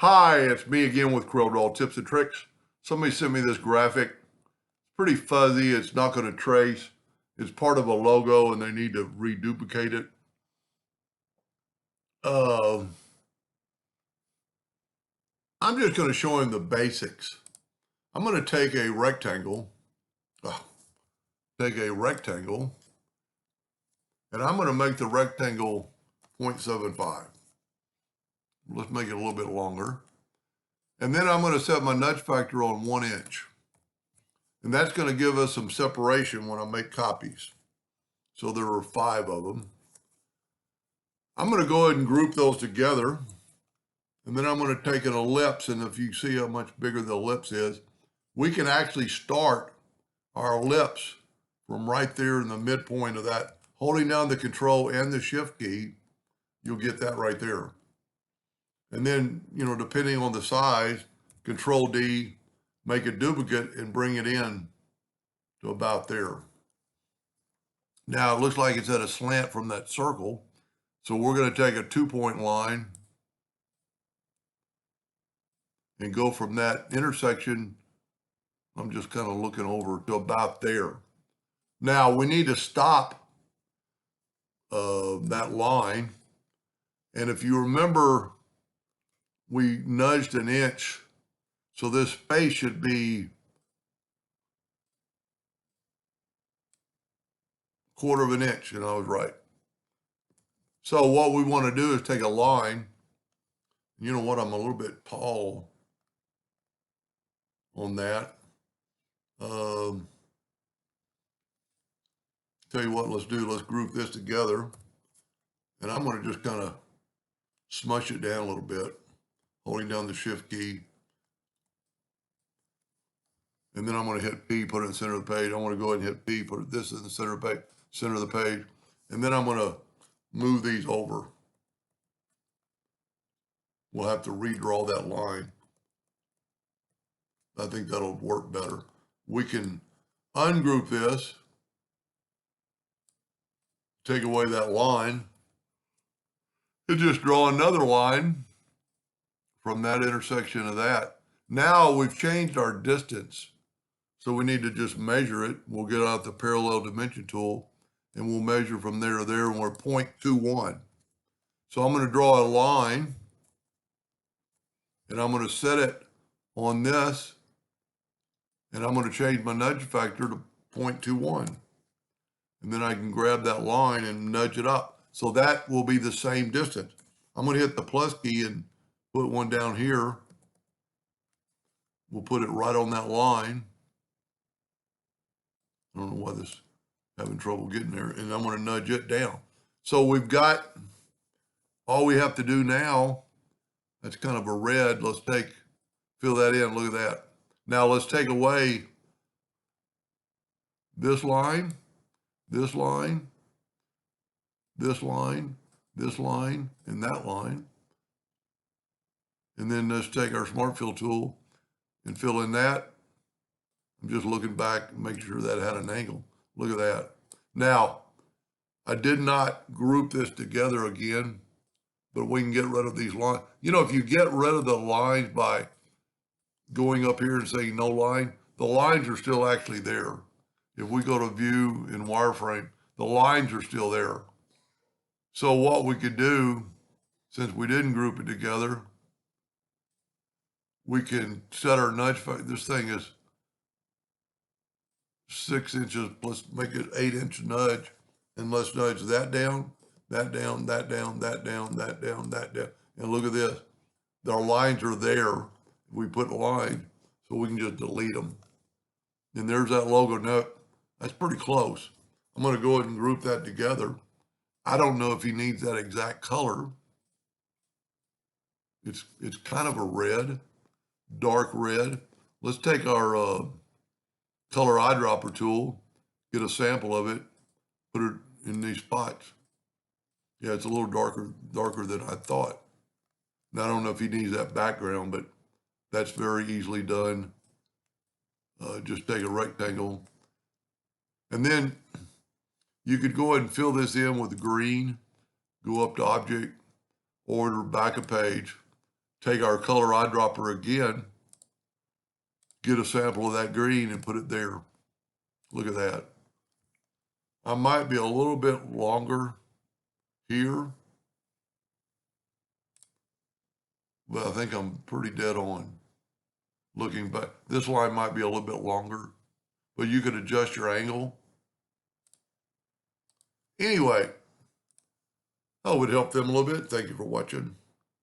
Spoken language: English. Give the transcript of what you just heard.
Hi, it's me again with Redraw tips and tricks. Somebody sent me this graphic. It's pretty fuzzy. It's not going to trace. It's part of a logo and they need to reduplicate it. I'm just going to show him the basics. I'm going to take a rectangle, and I'm going to make the rectangle 0.75. Let's make it a little bit longer. And then I'm going to set my nudge factor on 1 inch. And that's going to give us some separation when I make copies. So there are 5 of them. I'm going to go ahead and group those together. And then I'm going to take an ellipse. And if you see how much bigger the ellipse is, we can actually start our ellipse from right there in the midpoint of that. Holding down the control and the shift key, you'll get that right there. And then, depending on the size, control D, make a duplicate and bring it in to about there. Now it looks like it's at a slant from that circle. So we're going to take a 2-point line and go from that intersection. I'm just kind of looking over to about there. Now we need to stop that line. And if you remember, we nudged an inch. So this space should be 1/4 of an inch, and I was right. So what we want to do is take a line. You know what? I'm a little bit tall on that. Tell you what, let's group this together. And I'm going to just kind of smush it down a little bit, holding down the shift key. And then I'm going to hit P, put it in the center of the page. I want to go ahead and hit P, put this in the center of the page. And then I'm going to move these over. We'll have to redraw that line. I think that'll work better. We can ungroup this, take away that line, and just draw another line from that intersection of that. Now we've changed our distance. So we need to just measure it. We'll get out the parallel dimension tool and we'll measure from there to there, and we're 0.21. So I'm going to draw a line and I'm going to set it on this, and I'm going to change my nudge factor to 0.21. And then I can grab that line and nudge it up. So that will be the same distance. I'm going to hit the plus key and put one down here. We'll put it right on that line. I don't know why this is having trouble getting there. And I'm going to nudge it down. So we've got, all we have to do now, that's kind of a red. Let's fill that in. Look at that. Now let's take away this line, this line, this line, this line, and that line. And then let's take our Smart Fill tool and fill in that. I'm just looking back and make sure that had an angle. Look at that. Now, I did not group this together again, but we can get rid of these lines. If you get rid of the lines by going up here and saying no line, the lines are still actually there. If we go to view in wireframe, the lines are still there. So what we could do, since we didn't group it together, we can set our nudge factor. This thing is 6 inches. Let's make it 8-inch nudge, and let's nudge that down, that down, that down, that down, that down, that down. And look at this. Our lines are there. We put a line, so we can just delete them. And there's that logo. Now, that's pretty close. I'm going to go ahead and group that together. I don't know if he needs that exact color. It's kind of a red, dark red. Let's take our color eyedropper tool, get a sample of it, put it in these spots. Yeah, it's a little darker than I thought. Now, I don't know if he needs that background, but that's very easily done. Just take a rectangle. And then you could go ahead and fill this in with green, go up to Object, Order, back a page, take our color eyedropper again, get a sample of that green and put it there. Look at that. I might be a little bit longer here, but I think I'm pretty dead on. Looking back, this line might be a little bit longer, but you could adjust your angle. Anyway, I would help them a little bit. Thank you for watching.